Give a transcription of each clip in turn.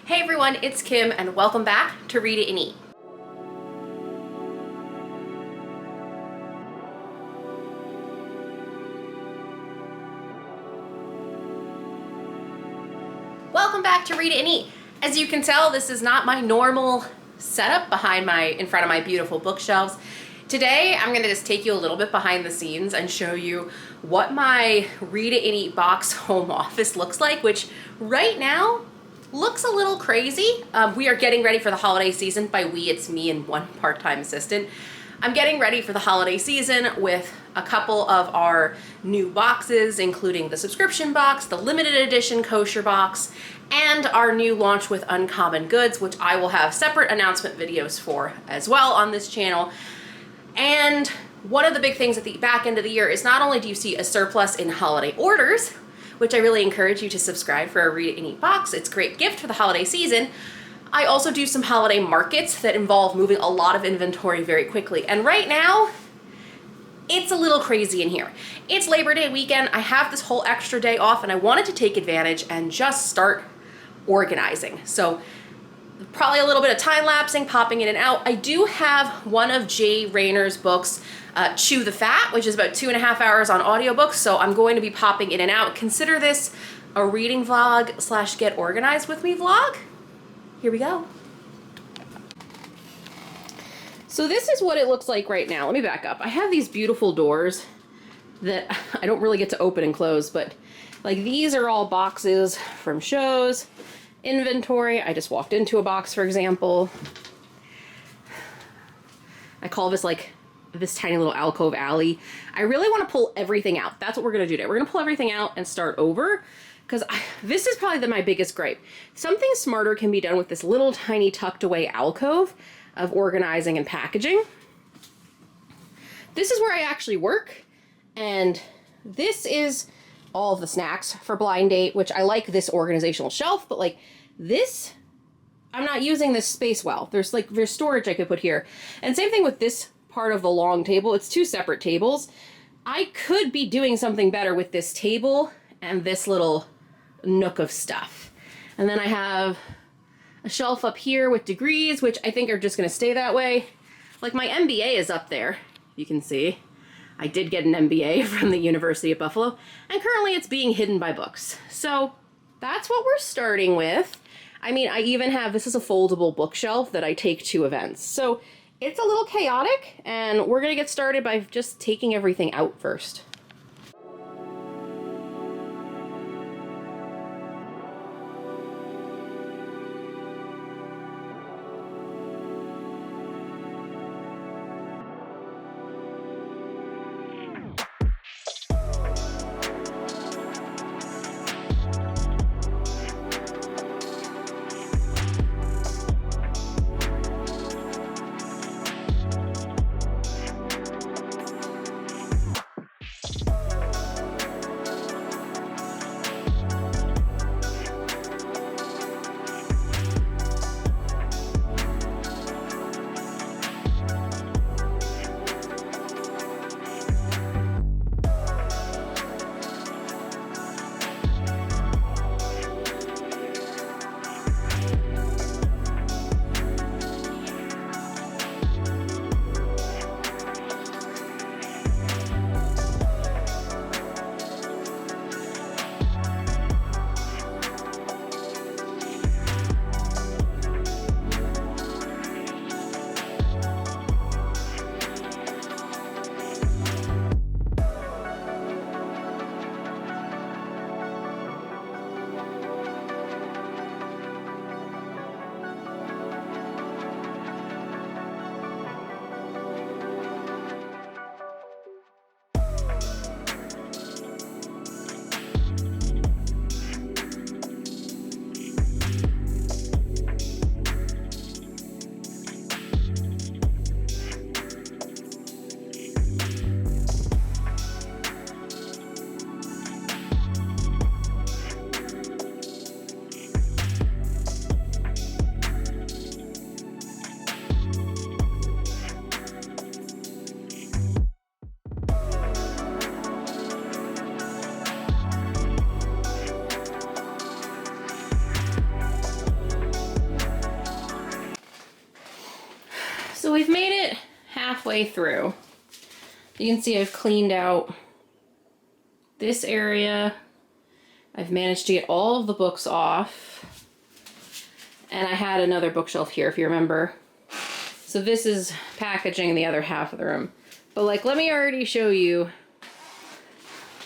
Hey everyone, it's Kim and welcome back to Read It and Eat. Welcome back to Read It and Eat. As you can tell, this is not my normal setup in front of my beautiful bookshelves. Today, I'm gonna just take you a little bit behind the scenes and show you what my Read It and Eat box home office looks like, which right now looks a little crazy. We are getting ready for the holiday season. By we, it's me and one part-time assistant. I'm getting ready for the holiday season with a couple of our new boxes, including the subscription box, the limited edition kosher box, and our new launch with Uncommon Goods, which I will have separate announcement videos for as well on this channel. And one of the big things at the back end of the year is not only do you see a surplus in holiday orders, which I really encourage you to subscribe for a Read It and Eat box. It's a great gift for the holiday season. I also do some holiday markets that involve moving a lot of inventory very quickly. And right now, it's a little crazy in here. It's Labor Day weekend. I have this whole extra day off and I wanted to take advantage and just start organizing. So probably a little bit of time lapsing, popping in and out. I do have one of Jay Rayner's books, Chew the Fat, which is about 2.5 hours on audiobooks. So I'm going to be popping in and out. Consider this a reading vlog / get organized with me vlog. Here we go. So this is what it looks like right now. Let me back up. I have these beautiful doors that I don't really get to open and close, but like these are all boxes from shows, inventory. I just walked into a box, for example. I call this like this tiny little alcove alley. I really want to pull everything out. That's what we're going to do today. We're going to pull everything out and start over. Because this is probably my biggest gripe. Something smarter can be done with this little tiny tucked away alcove of organizing and packaging. This is where I actually work. And this is all of the snacks for blind date, which I like this organizational shelf, but like this, I'm not using this space well. There's storage I could put here. And same thing with this part of the long table. It's two separate tables. I could be doing something better with this table and this little nook of stuff. And then I have a shelf up here with degrees, which I think are just going to stay that way. Like my MBA is up there. You can see I did get an MBA from the University of Buffalo, and currently it's being hidden by books. So that's what we're starting with. I mean, I even have, this is a foldable bookshelf that I take to events. So it's a little chaotic, and we're going to get started by just taking everything out first. So we've made it halfway through. You can see I've cleaned out this area. I've managed to get all of the books off. And I had another bookshelf here, if you remember. So this is packaging in the other half of the room. But like, let me already show you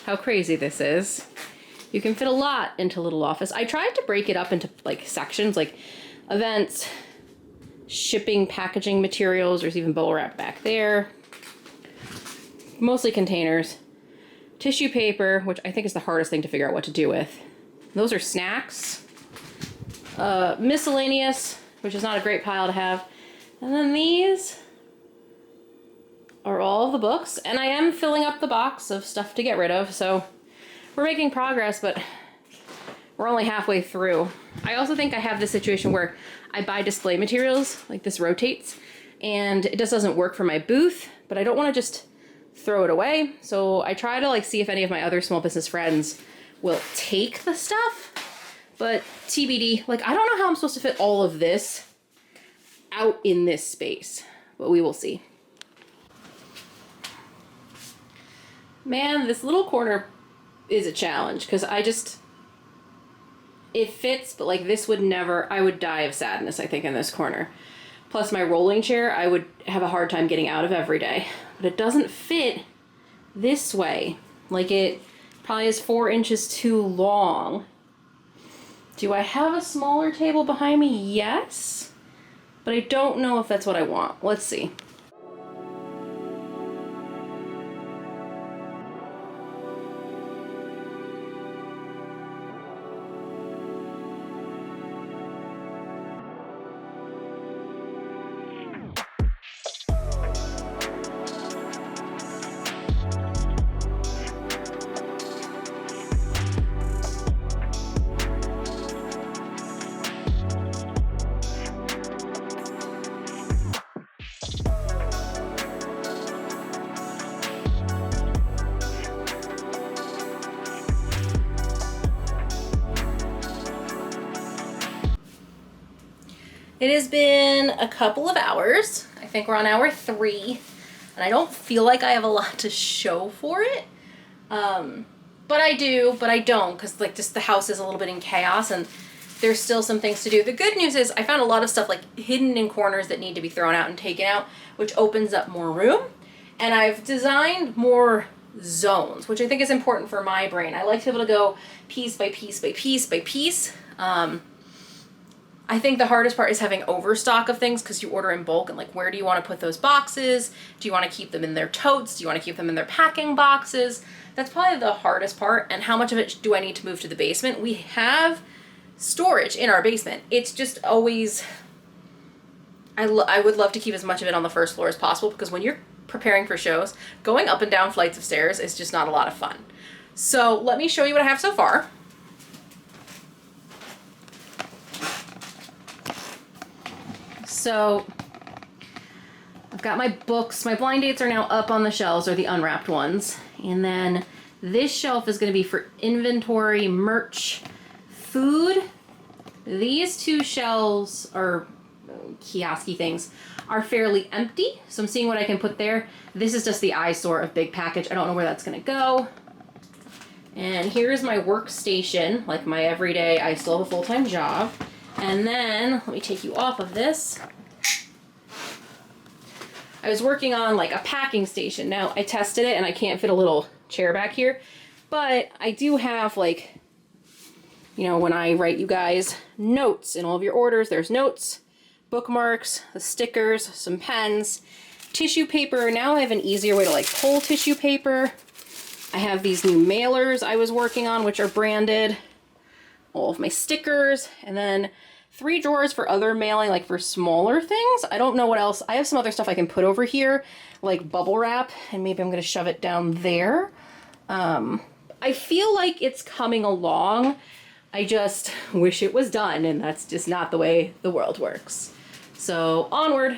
how crazy this is. You can fit a lot into a little office. I tried to break it up into like sections, like events, shipping, packaging materials. There's even bubble wrap back there. Mostly containers. Tissue paper, which I think is the hardest thing to figure out what to do with. Those are snacks. Miscellaneous, which is not a great pile to have. And then these are all the books. And I am filling up the box of stuff to get rid of. So we're making progress, but we're only halfway through. I also think I have this situation where I buy display materials, like this rotates, and it just doesn't work for my booth, but I don't want to just throw it away. So I try to like see if any of my other small business friends will take the stuff, but TBD. Like, I don't know how I'm supposed to fit all of this out in this space, but we will see. Man, this little corner is a challenge because it fits, but like this would never, I would die of sadness, I think, in this corner. Plus my rolling chair, I would have a hard time getting out of every day. But it doesn't fit this way. Like, it probably is 4 inches too long. Do I have a smaller table behind me? Yes. But I don't know if that's what I want. Let's see. It has been a couple of hours. I think we're on hour 3, and I don't feel like I have a lot to show for it. But I do, but I don't, because like just the house is a little bit in chaos and there's still some things to do. The good news is I found a lot of stuff like hidden in corners that need to be thrown out and taken out, which opens up more room. And I've designed more zones, which I think is important for my brain. I like to be able to go piece by piece by piece by piece. I think the hardest part is having overstock of things because you order in bulk, and like, where do you want to put those boxes? Do you want to keep them in their totes? Do you want to keep them in their packing boxes? That's probably the hardest part. And how much of it do I need to move to the basement? We have storage in our basement. It's just always, I would love to keep as much of it on the first floor as possible, because when you're preparing for shows, going up and down flights of stairs is just not a lot of fun. So let me show you what I have so far. So I've got my books. My blind dates are now up on the shelves, or the unwrapped ones. And then this shelf is going to be for inventory, merch, food. These 2 shelves, or kiosky things, are fairly empty. So I'm seeing what I can put there. This is just the eyesore of big package. I don't know where that's going to go. And here's my workstation, like my everyday, I still have a full-time job. And then, let me take you off of this. I was working on like a packing station. Now, I tested it and I can't fit a little chair back here. But I do have like, you know, when I write you guys notes in all of your orders, there's notes, bookmarks, the stickers, some pens, tissue paper. Now I have an easier way to like pull tissue paper. I have these new mailers I was working on, which are branded. All of my stickers, and then 3 drawers for other mailing, like for smaller things. I don't know what else. I have some other stuff I can put over here, like bubble wrap, and maybe I'm going to shove it down there. I feel like it's coming along. I just wish it was done, and that's just not the way the world works. So onward.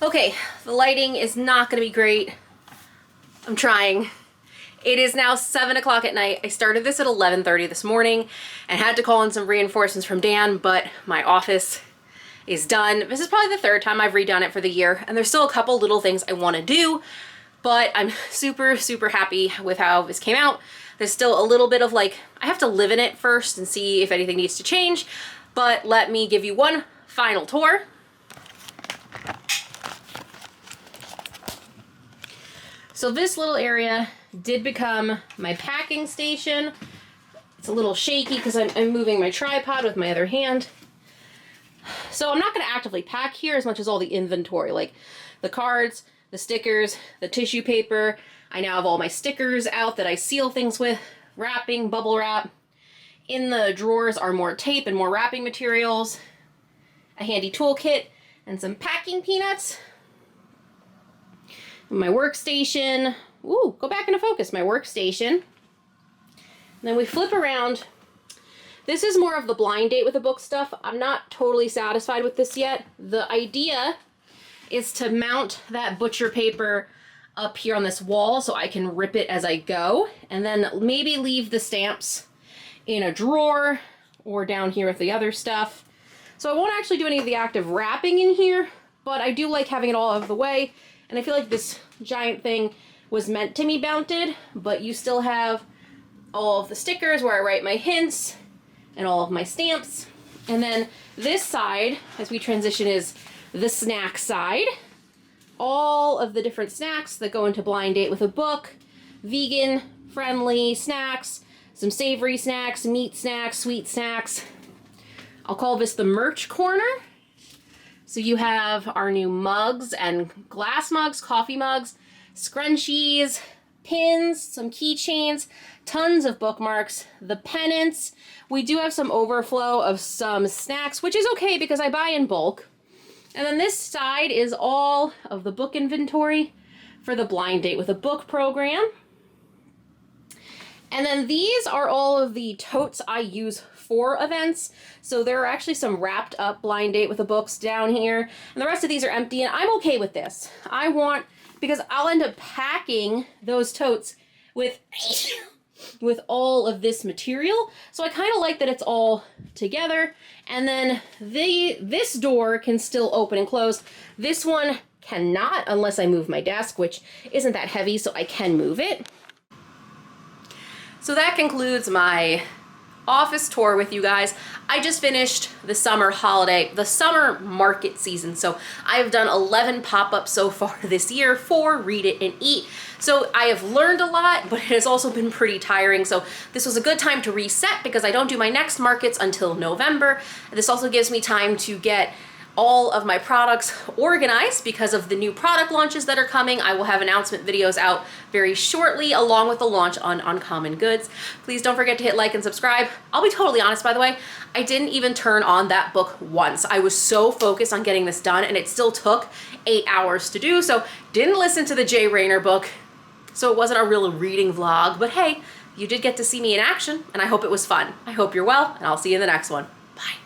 Okay, the lighting is not gonna be great. I'm trying. It is now 7 o'clock at night. I started this at 11:30 this morning and had to call in some reinforcements from Dan, but my office is done. This is probably the third time I've redone it for the year, and there's still a couple little things I want to do, but I'm super, super happy with how this came out. There's still a little bit of like, I have to live in it first and see if anything needs to change, but let me give you one final tour. So this little area did become my packing station. It's a little shaky because I'm moving my tripod with my other hand. So I'm not going to actively pack here as much as all the inventory, like the cards, the stickers, the tissue paper. I now have all my stickers out that I seal things with, wrapping, bubble wrap. In the drawers are more tape and more wrapping materials, a handy toolkit, and some packing peanuts. My workstation. Ooh, go back into focus. My workstation. And then we flip around. This is more of the blind date with the book stuff. I'm not totally satisfied with this yet. The idea is to mount that butcher paper up here on this wall so I can rip it as I go, and then maybe leave the stamps in a drawer or down here with the other stuff. So I won't actually do any of the active wrapping in here, but I do like having it all out of the way. And I feel like this giant thing was meant to be mounted, but you still have all of the stickers where I write my hints and all of my stamps. And then this side, as we transition, is the snack side. All of the different snacks that go into Blind Date with a Book, vegan friendly snacks, some savory snacks, meat snacks, sweet snacks. I'll call this the merch corner. So you have our new mugs and glass mugs, coffee mugs, scrunchies, pins, some keychains, tons of bookmarks, the pennants. We do have some overflow of some snacks, which is okay because I buy in bulk. And then this side is all of the book inventory for the Blind Date with a Book program. And then these are all of the totes I use for events. So there are actually some wrapped up Blind Date with the books down here. And the rest of these are empty, and I'm okay with this. Because I'll end up packing those totes with all of this material. So I kind of like that it's all together. And then this door can still open and close. This one cannot unless I move my desk, which isn't that heavy, so I can move it. So that concludes my office tour with you guys. I just finished the summer market season. So I have done 11 pop-ups so far this year for Read It and Eat. So I have learned a lot, but it has also been pretty tiring. So this was a good time to reset because I don't do my next markets until November. This also gives me time to get all of my products organized because of the new product launches that are coming. I will have announcement videos out very shortly along with the launch on Uncommon Goods. Please don't forget to hit like and subscribe. I'll be totally honest, by the way, I didn't even turn on that book once. I was so focused on getting this done and it still took 8 hours to do. So didn't listen to the Jay Rayner book. So it wasn't a real reading vlog, but hey, you did get to see me in action and I hope it was fun. I hope you're well and I'll see you in the next one. Bye.